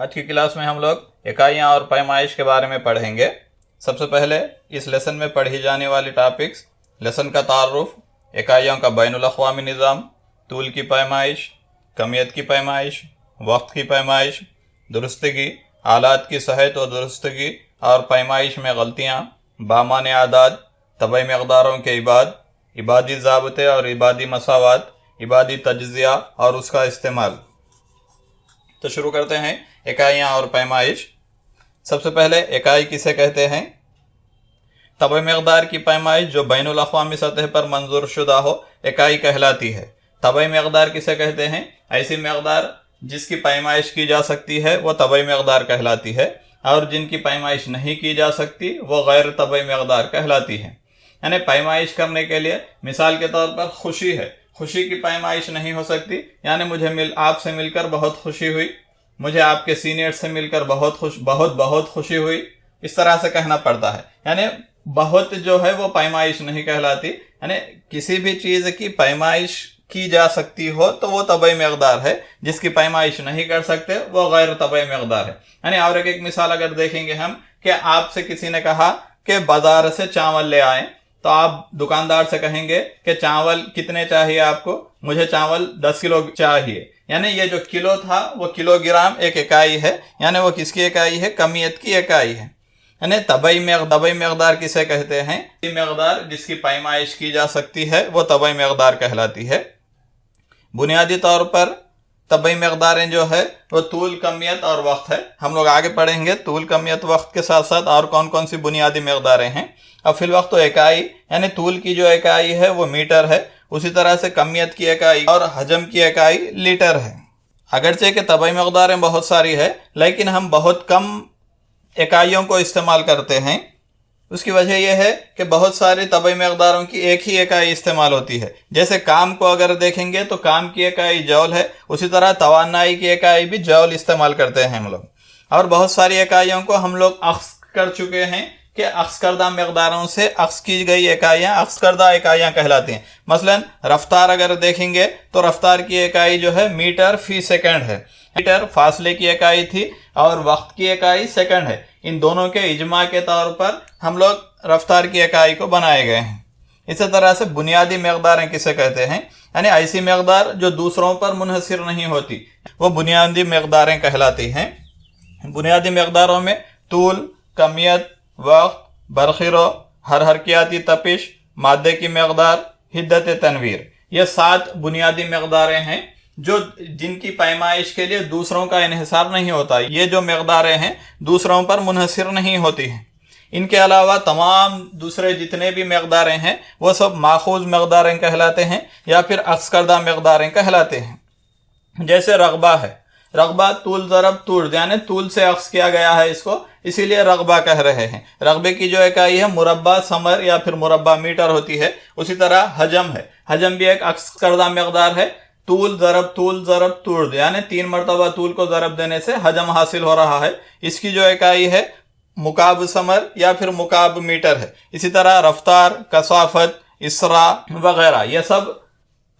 آج کی کلاس میں ہم لوگ اکائیاں اور پیمائش کے بارے میں پڑھیں گے۔ سب سے پہلے اس لیسن میں پڑھی جانے والی ٹاپکس: لیسن کا تعارف، اکائیوں کا بین الاقوامی نظام، طول کی پیمائش، کمیت کی پیمائش، وقت کی پیمائش، درستگی، آلات کی صحت و درستگی اور پیمائش میں غلطیاں، بامان اعداد، طبعی مقداروں کے عبادی ضابطے اور عبادی مساوات، عبادی تجزیہ اور اس کا استعمال۔ تو شروع کرتے ہیں اکائیاں اور پیمائش۔ سب سے پہلے اکائی کسے کہتے ہیں؟ طبعی مقدار کی پیمائش جو بین الاقوامی سطح پر منظور شدہ ہو اکائی کہلاتی ہے۔ طبعی مقدار کسے کہتے ہیں؟ ایسی مقدار جس کی پیمائش کی جا سکتی ہے وہ طبعی مقدار کہلاتی ہے، اور جن کی پیمائش نہیں کی جا سکتی وہ غیر طبعی مقدار کہلاتی ہے۔ یعنی پیمائش کرنے کے لیے مثال کے طور پر خوشی ہے، خوشی کی پیمائش نہیں ہو سکتی، یعنی مجھے آپ سے مل کر بہت خوشی ہوئی، مجھے آپ کے سینئر سے مل کر بہت خوشی ہوئی، اس طرح سے کہنا پڑتا ہے۔ یعنی بہت جو ہے وہ پیمائش نہیں کہلاتی، یعنی کسی بھی چیز کی پیمائش کی جا سکتی ہو تو وہ طبعی مقدار ہے، جس کی پیمائش نہیں کر سکتے وہ غیر طبعی مقدار ہے۔ یعنی اور ایک مثال اگر دیکھیں گے ہم کہ آپ سے کسی نے کہا کہ بازار سے چاول لے آئیں، تو آپ دکاندار سے کہیں گے کہ چاول کتنے چاہیے آپ کو؟ مجھے چاول 10 کلو چاہیے۔ یعنی یہ جو کلو تھا وہ کلو گرام ایک اکائی ہے، یعنی وہ کس کی اکائی ہے؟ کمیت کی اکائی ہے۔ یعنی طبعی مقدار کسے کہتے ہیں؟ مقدار جس کی پیمائش کی جا سکتی ہے وہ طبعی مقدار کہلاتی ہے۔ بنیادی طور پر طبعی مقداریں جو ہے وہ طول، کمیت اور وقت ہے۔ ہم لوگ آگے پڑھیں گے طول، کمیت، وقت کے ساتھ ساتھ اور کون کون سی بنیادی مقداریں ہیں۔ اب فی الوقت تو اکائی، یعنی طول کی جو اکائی ہے وہ میٹر ہے، اسی طرح سے کمیت کی اکائی اور حجم کی اکائی لیٹر ہے۔ اگرچہ کہ طبعی مقداریں بہت ساری ہے، لیکن ہم بہت کم اکائیوں کو استعمال کرتے ہیں۔ اس کی وجہ یہ ہے کہ بہت ساری طبعی مقداروں کی ایک ہی اکائی استعمال ہوتی ہے۔ جیسے کام کو اگر دیکھیں گے تو کام کی اکائی جول ہے، اسی طرح توانائی کی اکائی بھی جول استعمال کرتے ہیں ہم لوگ۔ اور بہت ساری اکائیوں کو ہم لوگ اخذ کر چکے ہیں کہ اخذ کردہ مقداروں سے اخذ کی گئی اکائیاں اخذ کردہ اکائیاں کہلاتی ہیں۔ مثلا رفتار اگر دیکھیں گے تو رفتار کی اکائی جو ہے میٹر فی سیکنڈ ہے۔ میٹر فاصلے کی اکائی تھی اور وقت کی اکائی سیکنڈ ہے۔ ان دونوں کے اجماع کے طور پر ہم لوگ رفتار کی اکائی کو بنائے گئے ہیں۔ اسی طرح سے بنیادی مقداریں کسے کہتے ہیں؟ یعنی ایسی مقدار جو دوسروں پر منحصر نہیں ہوتی، وہ بنیادی مقداریں کہلاتی ہیں۔ بنیادی مقداروں میں طول، کمیت، وقت، برقرو، حرکیاتی تپش، مادے کی مقدار، حدت تنویر، یہ 7 بنیادی مقداریں ہیں جن کی پیمائش کے لیے دوسروں کا انحصار نہیں ہوتا۔ یہ جو مقداریں ہیں دوسروں پر منحصر نہیں ہوتی ہیں۔ ان کے علاوہ تمام دوسرے جتنے بھی مقداریں ہیں وہ سب ماخوذ مقداریں کہلاتے ہیں یا پھر اخذ کردہ مقداریں کہلاتے ہیں۔ جیسے رغبہ ہے، رغبہ طول ضرب طول، یعنی طول سے اخذ کیا گیا ہے اس کو، اسی لیے رغبہ کہہ رہے ہیں۔ رغبے کی جو اکائی ہے مربع ثمر یا پھر مربع میٹر ہوتی ہے۔ اسی طرح حجم ہے، حجم بھی ایک اخذ کردہ مقدار ہے۔ طول ضرب طول، یعنی 3 مرتبہ طول کو ضرب دینے سے حجم حاصل ہو رہا ہے۔ اس کی جو اکائی ہے مکعب ثمر یا پھر مکعب میٹر ہے۔ اسی طرح رفتار، کثافت، اسراء وغیرہ یہ سب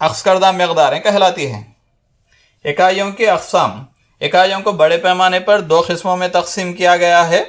اخذ کردہ مقداریں کہلاتی ہیں۔ اکائیوں کی اقسام: اکائیوں کو بڑے پیمانے پر 2 قسموں میں تقسیم کیا گیا ہے۔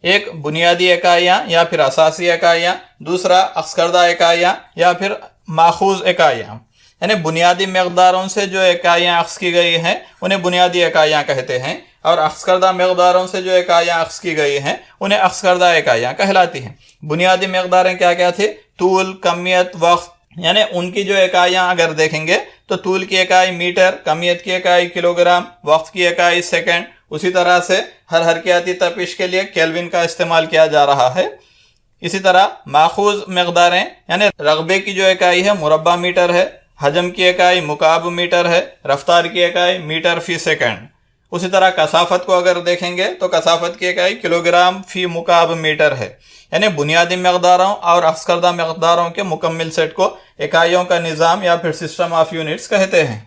ایک بنیادی اکائیاں یا پھر اساسی اکائیاں، دوسرا اخذ کردہ اکائیاں یا پھر ماخوذ اکائیاں۔ یعنی بنیادی مقداروں سے جو اکائیاں اخذ کی گئی ہیں انہیں بنیادی اکائیاں کہتے ہیں، اور اخذ کردہ مقداروں سے جو اکائیاں اخذ کی گئی ہیں انہیں اخذ کردہ اکائیاں کہلاتی ہیں۔ بنیادی مقداریں کیا کیا تھی؟ طول، کمیت، وقت۔ یعنی ان کی جو اکائیاں اگر دیکھیں گے تو طول کی اکائی میٹر، کمیت کی اکائی کلو گرام، وقت کی اکائی سیکنڈ، اسی طرح سے حرکیاتی تپش کے لیے کیلوین کا استعمال کیا جا رہا ہے۔ اسی طرح ماخوذ مقداریں، یعنی رغبے کی جو اکائی ہے مربع میٹر ہے، حجم کی اکائی مکعب میٹر ہے، رفتار کی اکائی میٹر فی سیکنڈ۔ اسی طرح کثافت کو اگر دیکھیں گے تو کثافت کی اکائی کلو گرام فی مکعب میٹر ہے۔ یعنی بنیادی مقداروں اور اخذ کردہ مقداروں کے مکمل سیٹ کو اکائیوں کا نظام یا پھر سسٹم آف یونٹس کہتے ہیں۔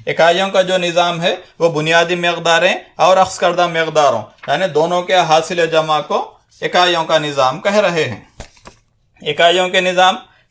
اکائیوں کا جو نظام ہے وہ بنیادی مقداریں اور اخذ کردہ مقداروں یعنی دونوں کے حاصل جمع کو اکائیوں کا نظام کہہ رہے ہیں۔ اکائیوں کے نظام